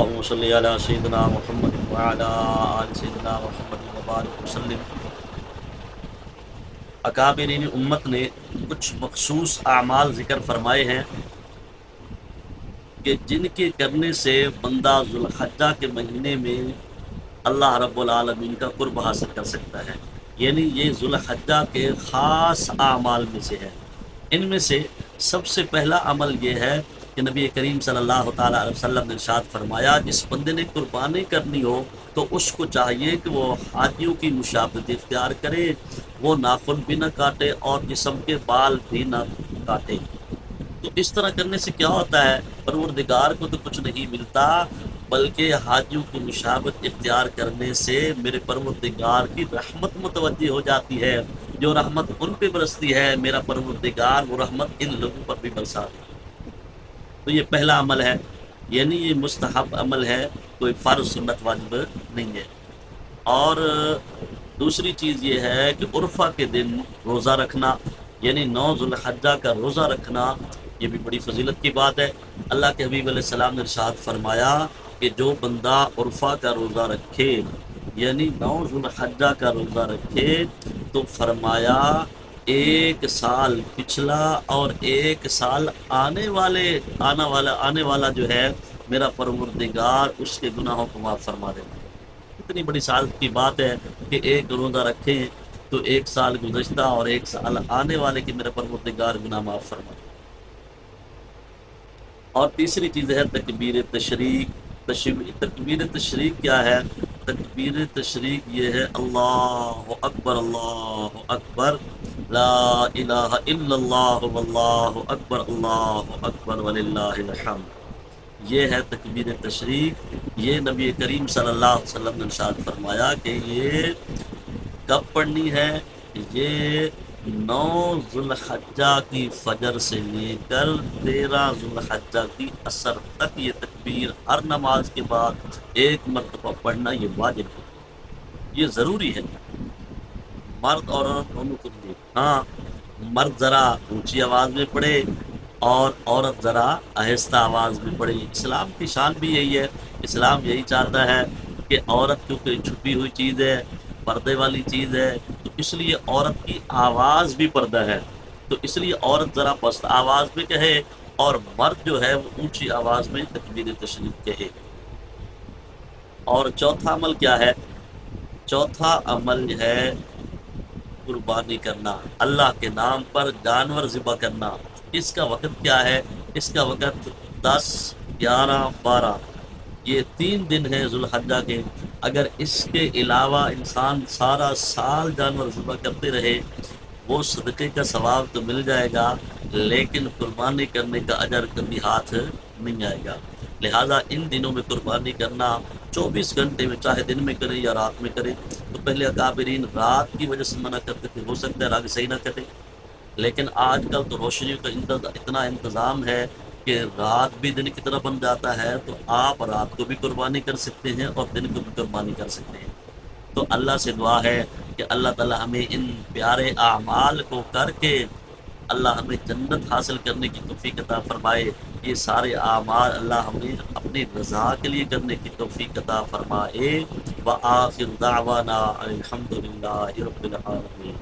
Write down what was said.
اللهم صل علی سیدنا محمد وعلی آل سیدنا محمد وبارک وسلم۔ اکابرین امت نے کچھ مخصوص اعمال ذکر فرمائے ہیں کہ جن کے کرنے سے بندہ ذوالحجہ کے مہینے میں اللہ رب العالمین کا قرب حاصل کر سکتا ہے، یعنی یہ ذوالحجہ کے خاص اعمال میں سے ہے۔ ان میں سے سب سے پہلا عمل یہ ہے کہ نبی کریم صلی اللہ تعالیٰ علیہ وسلم نے ارشاد فرمایا، جس بندے نے قربانی کرنی ہو تو اس کو چاہیے کہ وہ حاجیوں کی مشابہت اختیار کرے، وہ ناخن بھی نہ کاٹے اور جسم کے بال بھی نہ کاٹے۔ تو اس طرح کرنے سے کیا ہوتا ہے، پروردگار کو تو کچھ نہیں ملتا، بلکہ حاجیوں کی مشابہت اختیار کرنے سے میرے پروردگار کی رحمت متوجہ ہو جاتی ہے۔ جو رحمت ان پہ برستی ہے، میرا پروردگار وہ رحمت ان لوگوں پر بھی برساتا ہے۔ تو یہ پہلا عمل ہے، یعنی یہ مستحب عمل ہے، کوئی فرض سنت واجب نہیں ہے۔ اور دوسری چیز یہ ہے کہ عرفہ کے دن روزہ رکھنا، یعنی 9 ذوالحجہ کا روزہ رکھنا، یہ بھی بڑی فضیلت کی بات ہے۔ اللہ کے حبیب علیہ السلام نے ارشاد فرمایا کہ جو بندہ عرفہ کا روزہ رکھے، یعنی 9 ذوالحجہ کا روزہ رکھے، تو فرمایا ایک سال پچھلا اور ایک سال آنے والا جو ہے، میرا پروردگار اس کے گناہوں کو معاف فرما دیتا ہے۔ اتنی بڑی سعادت کی بات ہے کہ ایک روزہ رکھیں تو ایک سال گزشتہ اور ایک سال آنے والے کی میرا پروردگار گناہ معاف فرما دے۔ اور تیسری چیز ہے تکبیر تشریق۔ تکبیر تشریق کیا ہے؟ تکبیر تشریق یہ ہے اللہ اکبر لا الہ الا اللہ واللہ اکبر وللہ الحمد۔ یہ ہے تکبیر تشریق۔ یہ نبی کریم صلی اللہ علیہ وسلم نے ارشاد فرمایا کہ یہ کب پڑھنی ہے؟ یہ 9 ذوالحجہ کی فجر سے لے کر 13 ذوالحجہ کی عصر تک یہ تکبیر ہر نماز کے بعد ایک مرتبہ پڑھنا یہ واجب ہے، یہ ضروری ہے، مرد اور عورت دونوں کو لیے۔ ہاں، مرد ذرا اونچی آواز میں پڑھے اور عورت ذرا آہستہ آواز میں پڑھے۔ اسلام کی شان بھی یہی ہے، اسلام یہی چاہتا ہے کہ عورت کیونکہ چھپی ہوئی چیز ہے، پردے والی چیز ہے، تو اس لیے عورت کی آواز بھی پردہ ہے، تو اس لیے عورت ذرا پست آواز میں کہے اور مرد جو ہے وہ اونچی آواز میں تکبیر تشریق کہے۔ اور چوتھا عمل کیا ہے؟ چوتھا عمل ہے قربانی کرنا، اللہ کے نام پر جانور ذبح کرنا۔ اس کا وقت کیا ہے؟ اس کا وقت 10، 11، 12، یہ 3 دن ہیں ذوالحجہ کے۔ اگر اس کے علاوہ انسان سارا سال جانور ذبح کرتے رہے، وہ صدقے کا ثواب تو مل جائے گا، لیکن قربانی کرنے کا اجر کبھی ہاتھ نہیں آئے گا۔ لہذا ان دنوں میں قربانی کرنا 24 گھنٹے میں، چاہے دن میں کرے یا رات میں کرے۔ تو پہلے اکابرین رات کی وجہ سے منع کرتے تھے، ہو سکتا ہے راگ صحیح نہ کرے، لیکن آج کل تو روشنیوں کا اتنا انتظام ہے کہ رات بھی دن کی طرح بن جاتا ہے، تو آپ رات کو بھی قربانی کر سکتے ہیں اور دن کو بھی قربانی کر سکتے ہیں۔ تو اللہ سے دعا ہے کہ اللہ تعالی ہمیں ان پیارے اعمال کو کر کے اللہ ہمیں جنت حاصل کرنے کی توفیق عطا فرمائے۔ یہ سارے اعمال اللہ ہمیں اپنی رضا کے لیے کرنے کی توفیق عطا فرمائے۔ وآخر دعوانا الحمدللہ رب العالمین۔